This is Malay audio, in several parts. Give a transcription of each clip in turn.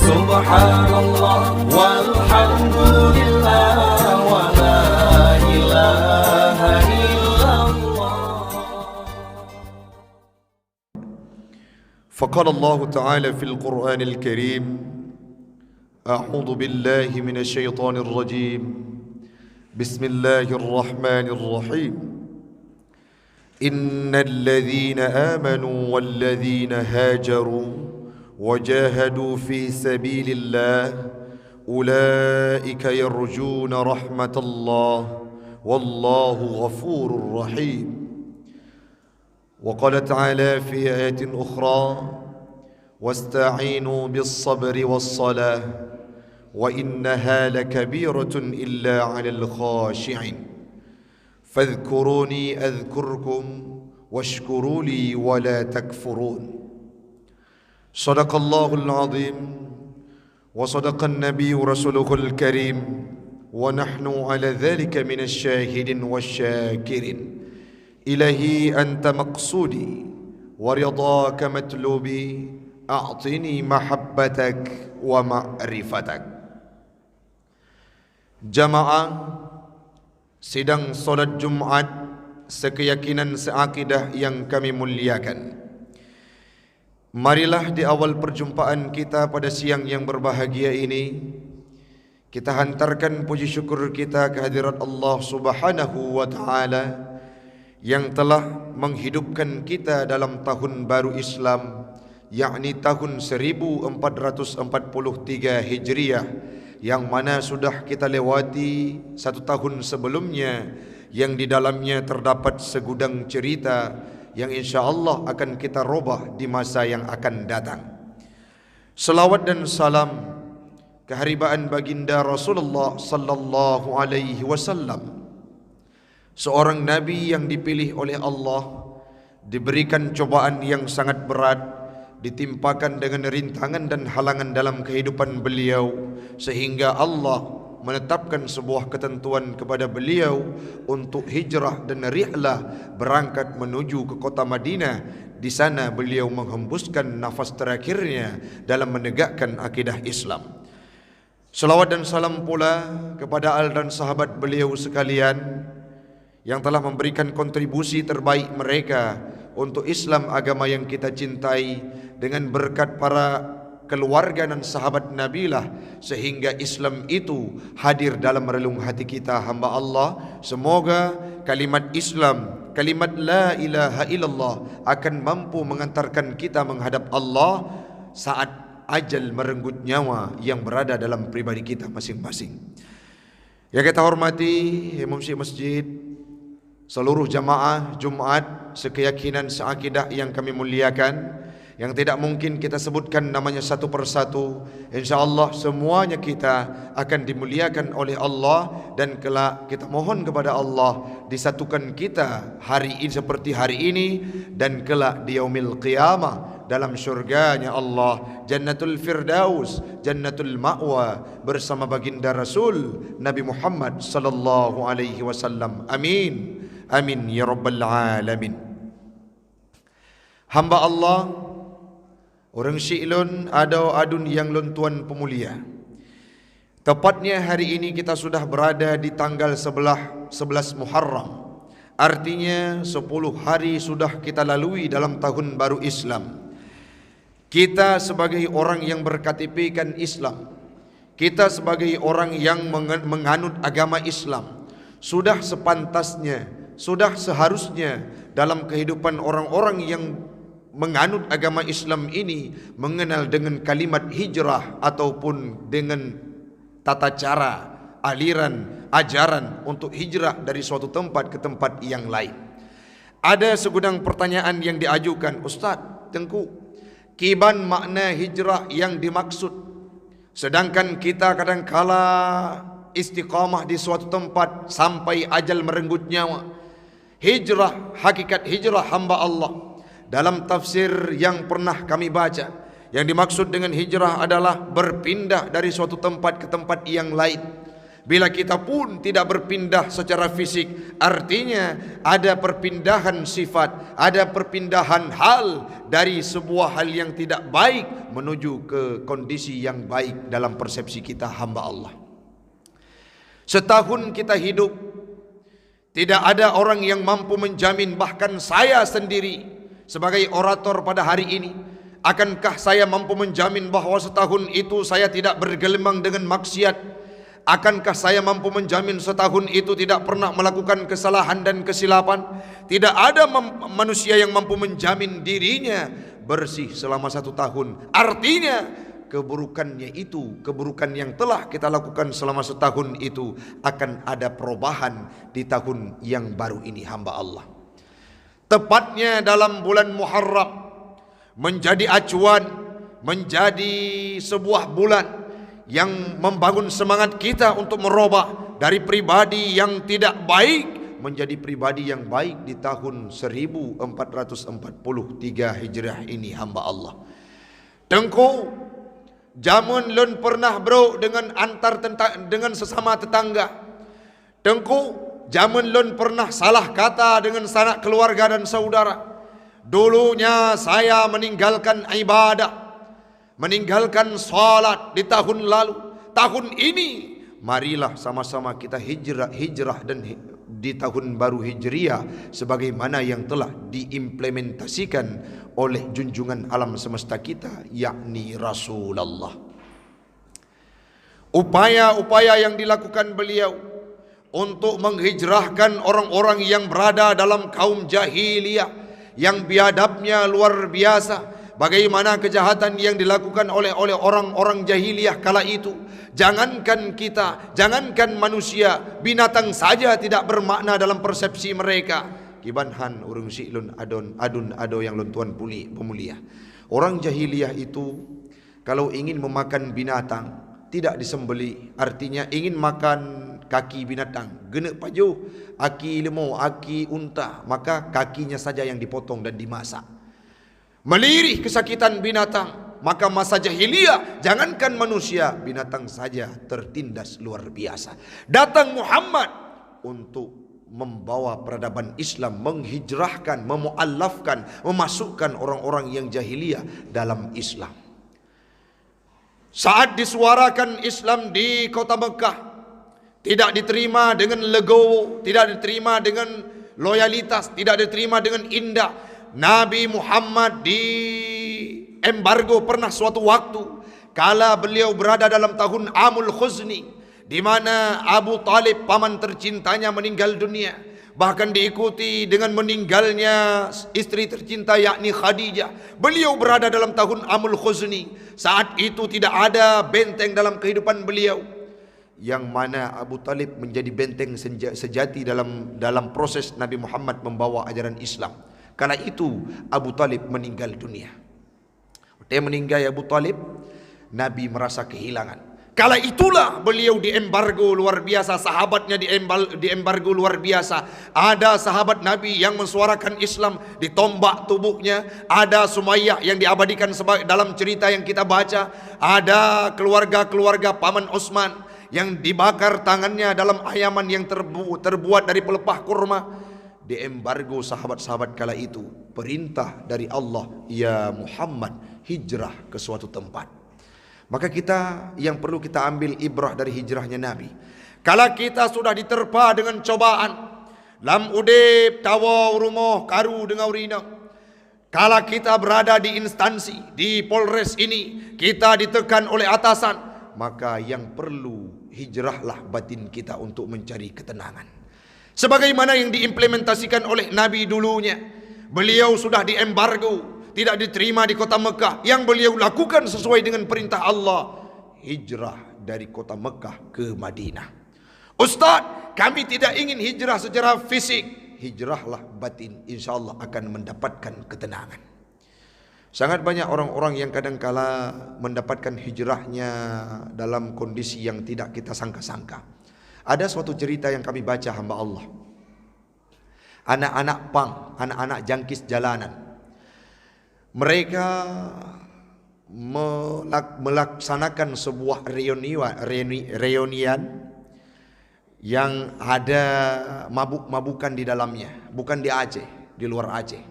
Subhanallah walhamdulillah wa la ilaha illallah. فقال الله تعالى في القرآن الكريم: أعوذ بالله من الشيطان الرجيم، بسم الله الرحمن الرحيم. إن الذين آمنوا والذين هاجروا وجاهدوا في سبيل الله أولئك يرجون رحمة الله والله غفور رحيم. وقال تعالى في آية أخرى: واستعينوا بالصبر والصلاة وإنها لكبيرة إلا على الخاشعين فاذكروني أذكركم واشكروا لي ولا تكفرون. صدق الله العظيم وصدق النبي رسوله الكريم ونحن على ذلك من الشاهدين والشاكرين. إلهي أنت مقصودي ورضاك مطلوبي أعطني محبتك ومعرفتك. Jamaah sidang solat Jumat sekeyakinan seakidah yang kami muliakan, marilah di awal perjumpaan kita pada siang yang berbahagia ini kita hantarkan puji syukur kita kehadirat Allah Subhanahu wa taala yang telah menghidupkan kita dalam tahun baru Islam, yakni tahun 1443 Hijriah, yang mana sudah kita lewati satu tahun sebelumnya yang di dalamnya terdapat segudang cerita yang insya-Allah akan kita robah di masa yang akan datang. Selawat dan salam keharibaan baginda Rasulullah sallallahu alaihi wasallam, seorang nabi yang dipilih oleh Allah, diberikan cobaan yang sangat berat, ditimpakan dengan rintangan dan halangan dalam kehidupan beliau, sehingga Allah menetapkan sebuah ketentuan kepada beliau untuk hijrah dan rihlah berangkat menuju ke kota Madinah. Di sana beliau menghembuskan nafas terakhirnya dalam menegakkan akidah Islam. Selawat dan salam pula kepada al dan sahabat beliau sekalian yang telah memberikan kontribusi terbaik mereka untuk Islam, agama yang kita cintai, dengan berkat para keluarga dan sahabat Nabi lah sehingga Islam itu hadir dalam relung hati kita hamba Allah. Semoga kalimat Islam, kalimat la ilaha illallah akan mampu mengantarkan kita menghadap Allah saat ajal merenggut nyawa yang berada dalam pribadi kita masing-masing. Yang kita hormati imam syekh masjid, seluruh jamaah Jumat sekeyakinan seakidah yang kami muliakan, yang tidak mungkin kita sebutkan namanya satu persatu. InsyaAllah semuanya kita akan dimuliakan oleh Allah, dan kelak kita mohon kepada Allah disatukan kita hari ini seperti hari ini dan kelak di yaumil qiyamah dalam syurganya Allah, Jannatul Firdaus, Jannatul Ma'wa, bersama baginda Rasul Nabi Muhammad sallallahu alaihi wasallam. Amin. Amin ya rabbal alamin. Hamba Allah, orang syi'lun adun yang luntuan pemulia. Tepatnya hari ini kita sudah berada di tanggal 11 Muharram. Artinya 10 hari sudah kita lalui dalam tahun baru Islam. Kita sebagai orang yang berKTP-kan Islam, kita sebagai orang yang menganut agama Islam, sudah sepantasnya, sudah seharusnya dalam kehidupan orang-orang yang menganut agama Islam ini mengenal dengan kalimat hijrah ataupun dengan tata cara, aliran, ajaran untuk hijrah dari suatu tempat ke tempat yang lain. Ada segudang pertanyaan yang diajukan, Ustaz Tengku, kiban makna hijrah yang dimaksud, sedangkan kita kadangkala istiqamah di suatu tempat sampai ajal merenggut nyawa. Hijrah, hakikat hijrah hamba Allah, dalam tafsir yang pernah kami baca, yang dimaksud dengan hijrah adalah berpindah dari suatu tempat ke tempat yang lain. Bila kita pun tidak berpindah secara fisik, artinya ada perpindahan sifat, ada perpindahan hal dari sebuah hal yang tidak baik menuju ke kondisi yang baik dalam persepsi kita hamba Allah. Setahun kita hidup, tidak ada orang yang mampu menjamin, bahkan saya sendiri sebagai orator pada hari ini, akankah saya mampu menjamin bahwa setahun itu saya tidak bergelimang dengan maksiat? Akankah saya mampu menjamin setahun itu tidak pernah melakukan kesalahan dan kesilapan? Tidak ada manusia yang mampu menjamin dirinya bersih selama 1 tahun. Artinya keburukannya itu, keburukan yang telah kita lakukan selama setahun itu, akan ada perubahan di tahun yang baru ini hamba Allah. Tepatnya dalam bulan Muharram menjadi acuan, menjadi sebuah bulan yang membangun semangat kita untuk merubah dari pribadi yang tidak baik menjadi pribadi yang baik di tahun 1443 Hijrah ini hamba Allah. Tengku zaman lun pernah bro dengan dengan sesama tetangga. Tengku zaman lun pernah salah kata dengan sanak keluarga dan saudara. Dulunya saya meninggalkan ibadah, meninggalkan salat di tahun lalu. Tahun ini marilah sama-sama kita hijrah dan di tahun baru Hijriah sebagaimana yang telah diimplementasikan oleh junjungan alam semesta kita, yakni Rasulullah. Upaya-upaya yang dilakukan beliau untuk menghijrahkan orang-orang yang berada dalam kaum jahiliyah yang biadabnya luar biasa. Bagaimana kejahatan yang dilakukan oleh orang-orang jahiliyah kala itu. Jangankan kita, jangankan manusia, binatang saja tidak bermakna dalam persepsi mereka. Kibanhan urung si'lun adun ado yang luntuan pemulia. Orang jahiliyah itu kalau ingin memakan binatang tidak disembeli, artinya ingin makan kaki binatang, genek pajuh, aki lemau, aki unta, maka kakinya saja yang dipotong dan dimasak. Melirih kesakitan binatang, maka masa jahiliyah jangankan manusia, binatang saja tertindas luar biasa. Datang Muhammad untuk membawa peradaban Islam, menghijrahkan, memuallafkan, memasukkan orang-orang yang jahiliyah dalam Islam. Saat disuarakan Islam di kota Mekah, tidak diterima dengan legowo, tidak diterima dengan loyalitas, tidak diterima dengan indah. Nabi Muhammad di embargo pernah suatu waktu kala beliau berada dalam tahun Amul Khuzni, di mana Abu Talib paman tercintanya meninggal dunia, bahkan diikuti dengan meninggalnya istri tercinta yakni Khadijah. Beliau berada dalam tahun Amul Khuzni. Saat itu tidak ada benteng dalam kehidupan beliau, yang mana Abu Talib menjadi benteng sejati dalam proses Nabi Muhammad membawa ajaran Islam. Kala itu Abu Talib meninggal dunia. Dia meninggal Abu Talib, Nabi merasa kehilangan. Kala itulah beliau diembargo luar biasa, sahabatnya diembargo luar biasa. Ada sahabat Nabi yang mensuarakan Islam, ditombak tubuhnya. Ada Sumayyah yang diabadikan dalam cerita yang kita baca. Ada keluarga-keluarga paman Utsman yang dibakar tangannya dalam ayaman yang terbuat dari pelepah kurma. Diembargo sahabat-sahabat kala itu. Perintah dari Allah, ya Muhammad, hijrah ke suatu tempat. Maka kita yang perlu kita ambil ibrah dari hijrahnya Nabi. Kala kita sudah diterpa dengan cobaan, lam udip tawa rumah karu dengan urina. Kala kita berada di instansi, di Polres ini, kita ditekan oleh atasan, maka yang perlu hijrahlah batin kita untuk mencari ketenangan. Sebagaimana yang diimplementasikan oleh Nabi dulunya. Beliau sudah diembargo, tidak diterima di kota Mekah. Yang beliau lakukan sesuai dengan perintah Allah, hijrah dari kota Mekah ke Madinah. Ustaz, kami tidak ingin hijrah secara fisik. Hijrahlah batin, insyaAllah akan mendapatkan ketenangan. Sangat banyak orang-orang yang kadangkala mendapatkan hijrahnya dalam kondisi yang tidak kita sangka-sangka. Ada suatu cerita yang kami baca hamba Allah. Anak-anak pang, anak-anak jangkis jalanan. Mereka melaksanakan sebuah reunian yang ada mabuk-mabukan di dalamnya, bukan di Aceh, di luar Aceh.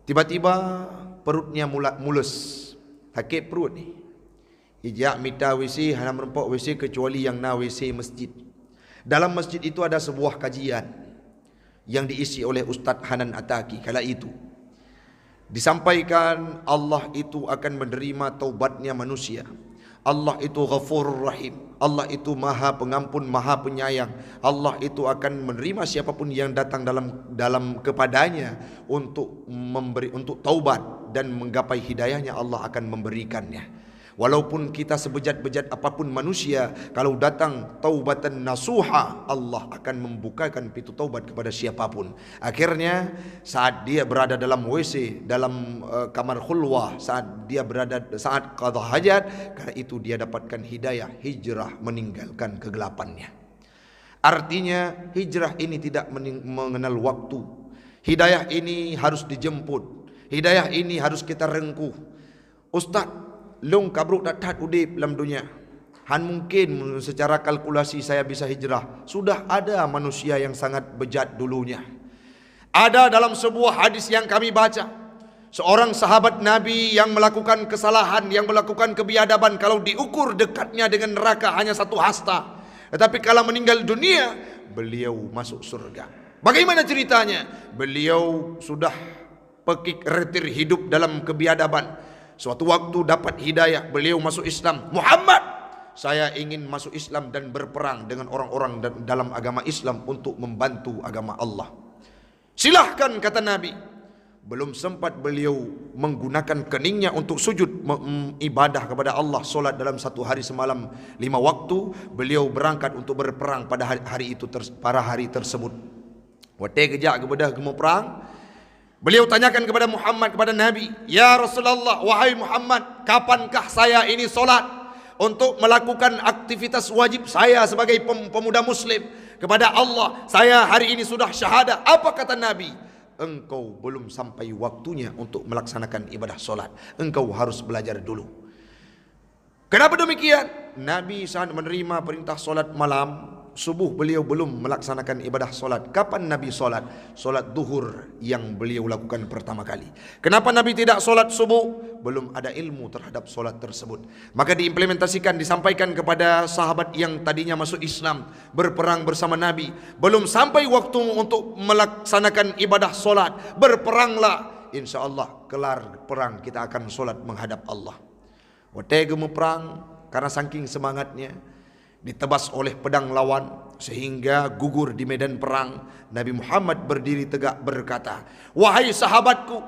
Tiba-tiba perutnya mulus, sakit perut ni. Ijak mita WC, hana merempak WC kecuali yang na WC masjid. Dalam masjid itu ada sebuah kajian yang diisi oleh Ustaz Hanan Ataki. Kala itu disampaikan Allah itu akan menerima taubatnya manusia. Allah itu Ghafurur Rahim. Allah itu Maha Pengampun, Maha Penyayang. Allah itu akan menerima siapapun yang datang dalam kepadanya untuk taubat dan menggapai hidayahnya. Allah akan memberikannya. Walaupun kita sebejat-bejat apapun manusia, kalau datang taubatan nasuha, Allah akan membukakan pintu taubat kepada siapapun. Akhirnya saat dia berada dalam WC, dalam kamar khulwah, saat qada hajat, karena itu dia dapatkan hidayah, hijrah, meninggalkan kegelapannya. Artinya hijrah ini tidak mengenal waktu. Hidayah ini harus dijemput. Hidayah ini harus kita rengkuh. Ustaz, long kabruk tat udip dalam dunia. Han mungkin secara kalkulasi saya bisa hijrah. Sudah ada manusia yang sangat bejat dulunya. Ada dalam sebuah hadis yang kami baca, seorang sahabat Nabi yang melakukan kesalahan, yang melakukan kebiadaban, kalau diukur dekatnya dengan neraka hanya satu hasta. Tetapi kalau meninggal dunia, beliau masuk surga. Bagaimana ceritanya? Beliau sudah pekik retir hidup dalam kebiadaban. Suatu waktu dapat hidayah, beliau masuk Islam. Muhammad, saya ingin masuk Islam dan berperang dengan orang-orang dalam agama Islam untuk membantu agama Allah. Silahkan, kata Nabi. Belum sempat beliau menggunakan keningnya untuk sujud ibadah kepada Allah, solat dalam satu hari semalam 5 waktu, beliau berangkat untuk berperang pada hari tersebut. Wate kejak kepada gemuk perang. Beliau tanyakan kepada Muhammad, kepada Nabi, ya Rasulullah, wahai Muhammad, kapankah saya ini solat untuk melakukan aktivitas wajib saya sebagai pemuda muslim kepada Allah? Saya hari ini sudah syahadah. Apa kata Nabi? Engkau belum sampai waktunya untuk melaksanakan ibadah solat. Engkau harus belajar dulu. Kenapa demikian? Nabi saat menerima perintah solat malam, subuh beliau belum melaksanakan ibadah solat. Kapan Nabi solat? Solat duhur yang beliau lakukan pertama kali. Kenapa Nabi tidak solat subuh? Belum ada ilmu terhadap solat tersebut. Maka diimplementasikan, disampaikan kepada sahabat yang tadinya masuk Islam, berperang bersama Nabi. Belum sampai waktu untuk melaksanakan ibadah solat, berperanglah. InsyaAllah kelar perang kita akan solat menghadap Allah. Waktu gemu perang, karena saking semangatnya, ditebas oleh pedang lawan sehingga gugur di medan perang. Nabi Muhammad berdiri tegak berkata, wahai sahabatku,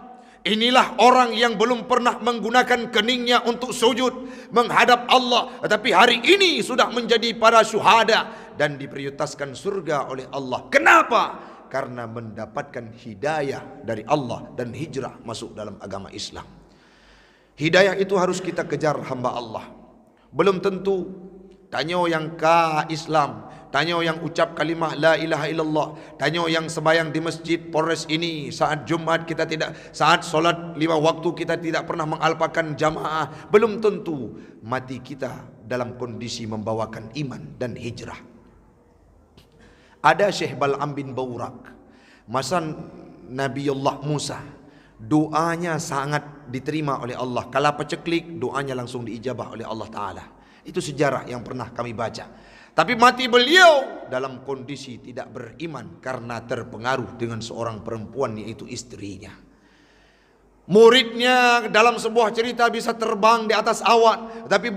inilah orang yang belum pernah menggunakan keningnya untuk sujud menghadap Allah, tetapi hari ini sudah menjadi para syuhada dan diprioritaskan surga oleh Allah. Kenapa? Karena mendapatkan hidayah dari Allah dan hijrah masuk dalam agama Islam. Hidayah itu harus kita kejar, hamba Allah. Belum tentu tanya yang ka Islam, tanya yang ucap kalimah la ilaha illallah, tanya yang sembahyang di masjid Polres ini saat Jumat kita tidak, saat solat 5 waktu kita tidak pernah mengalpakan jamaah. Belum tentu mati kita dalam kondisi membawakan iman dan hijrah. Ada Syekh Bal'am bin Baurak, masa Nabiullah Musa, doanya sangat diterima oleh Allah. Kala peceklik, doanya langsung diijabah oleh Allah Ta'ala. Itu sejarah yang pernah kami baca. Tapi mati beliau dalam kondisi tidak beriman karena terpengaruh dengan seorang perempuan, yaitu istrinya. Muridnya dalam sebuah cerita bisa terbang di atas awan, tapi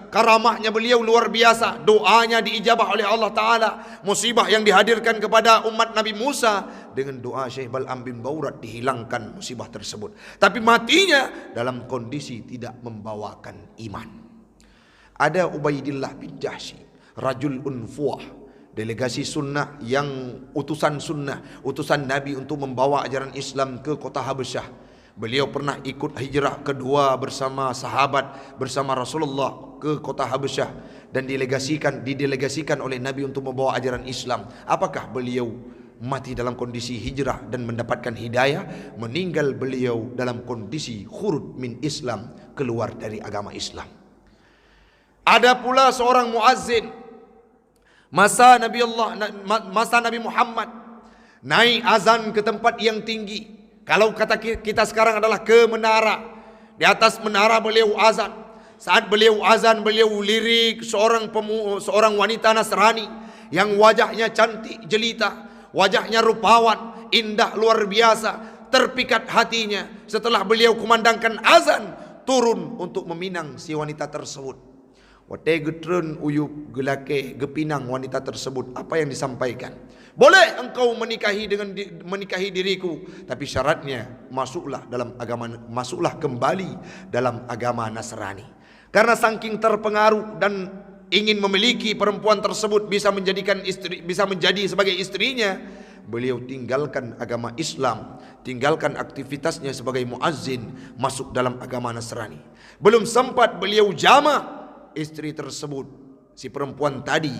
karamahnya beliau luar biasa. Doanya diijabah oleh Allah Ta'ala. Musibah yang dihadirkan kepada umat Nabi Musa, dengan doa Syekh Bal'am bin Baurak dihilangkan musibah tersebut. Tapi matinya dalam kondisi tidak membawakan iman. Ada Ubaidillah bin Jahsy, rajul unfuah, delegasi sunnah yang utusan sunnah, utusan Nabi untuk membawa ajaran Islam ke kota Habasyah. Beliau pernah ikut hijrah kedua bersama sahabat, bersama Rasulullah ke kota Habasyah dan didelegasikan oleh Nabi untuk membawa ajaran Islam. Apakah beliau mati dalam kondisi hijrah dan mendapatkan hidayah? Meninggal beliau dalam kondisi khurud min Islam, keluar dari agama Islam. Ada pula seorang muazzin Masa Nabi Muhammad naik azan ke tempat yang tinggi. Kalau kata kita sekarang adalah ke menara. Di atas menara beliau azan. Saat beliau azan, beliau lirik seorang wanita Nasrani yang wajahnya cantik jelita, wajahnya rupawan, indah luar biasa. Terpikat hatinya setelah beliau kumandangkan azan, turun untuk meminang si wanita tersebut. Watai getrun uyup gelake gepinang wanita tersebut. Apa yang disampaikan? Boleh engkau menikahi diriku, tapi syaratnya masuklah kembali dalam agama Nasrani. Karena saking terpengaruh dan ingin memiliki perempuan tersebut bisa menjadi sebagai istrinya, beliau tinggalkan agama Islam, tinggalkan aktivitasnya sebagai muazzin, masuk dalam agama Nasrani. Belum sempat beliau jama istri tersebut, si perempuan tadi,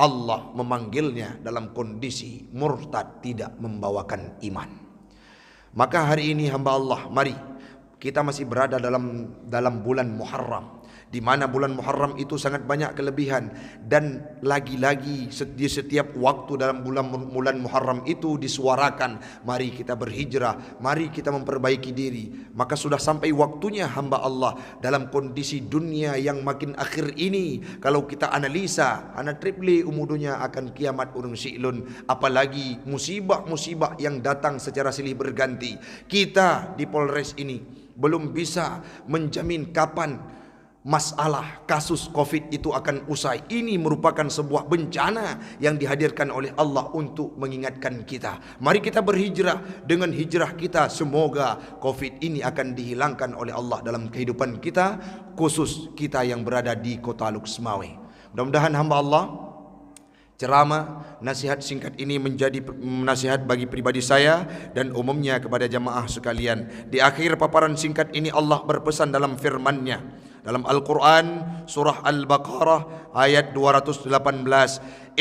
Allah memanggilnya dalam kondisi murtad, tidak membawakan iman. Maka hari ini hamba Allah, mari kita masih berada dalam bulan Muharram, di mana bulan Muharram itu sangat banyak kelebihan, dan lagi-lagi di setiap waktu dalam bulan Muharram itu disuarakan, mari kita berhijrah, mari kita memperbaiki diri. Maka sudah sampai waktunya hamba Allah dalam kondisi dunia yang makin akhir ini. Kalau kita analisa, ana triple umudunya akan kiamat urung si'lun, apalagi musibah-musibah yang datang secara silih berganti. Kita di Polres ini belum bisa menjamin kapan masalah kasus COVID itu akan usai. Ini merupakan sebuah bencana yang dihadirkan oleh Allah untuk mengingatkan kita. Mari kita berhijrah. Dengan hijrah kita, semoga COVID ini akan dihilangkan oleh Allah dalam kehidupan kita, khusus kita yang berada di kota Luxmawe. Mudah-mudahan hamba Allah, ceramah, nasihat singkat ini menjadi nasihat bagi pribadi saya dan umumnya kepada jamaah sekalian. Di akhir paparan singkat ini Allah berpesan dalam firman-Nya dalam Al-Quran surah Al-Baqarah ayat 218,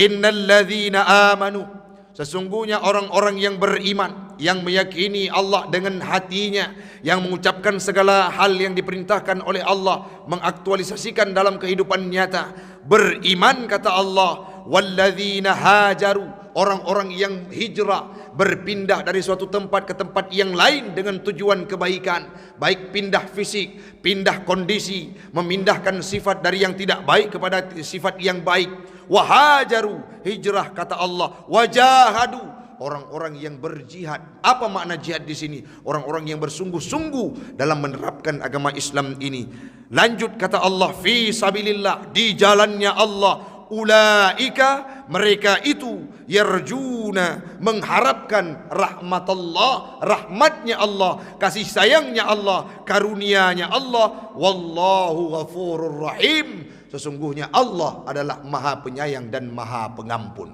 innal ladzina amanu, sesungguhnya orang-orang yang beriman, yang meyakini Allah dengan hatinya, yang mengucapkan segala hal yang diperintahkan oleh Allah, mengaktualisasikan dalam kehidupan nyata. Beriman kata Allah, walladzina hajaru, orang-orang yang hijrah, berpindah dari suatu tempat ke tempat yang lain dengan tujuan kebaikan, baik pindah fisik, pindah kondisi, memindahkan sifat dari yang tidak baik kepada sifat yang baik. Wahajaru, hijrah kata Allah, wajahadu, orang-orang yang berjihad. Apa makna jihad di sini? Orang-orang yang bersungguh-sungguh dalam menerapkan agama Islam ini. Lanjut kata Allah, fi sabilillah, di jalannya Allah. Ulaika, mereka itu, yarjuna, mengharapkan rahmatullah, rahmatnya Allah, kasih sayangnya Allah, karunianya Allah. Wallahu ghafurur rahim, sesungguhnya Allah adalah maha penyayang dan maha pengampun.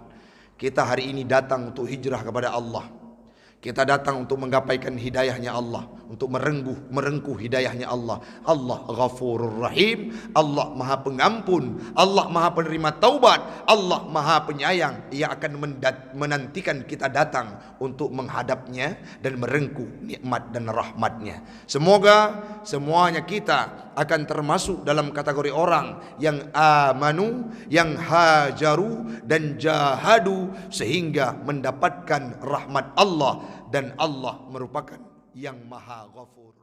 Kita hari ini datang untuk hijrah kepada Allah. Kita datang untuk menggapaikan hidayahnya Allah, untuk merengkuh hidayahnya Allah. Allah Ghafurur Rahim, Allah Maha Pengampun, Allah Maha Penerima Taubat, Allah Maha Penyayang. Ia akan menantikan kita datang untuk menghadapnya dan merengkuh nikmat dan rahmatnya. Semoga semuanya kita akan termasuk dalam kategori orang yang amanu, yang hajaru dan jahadu, sehingga mendapatkan rahmat Allah. Dan Allah merupakan yang Maha Ghafur.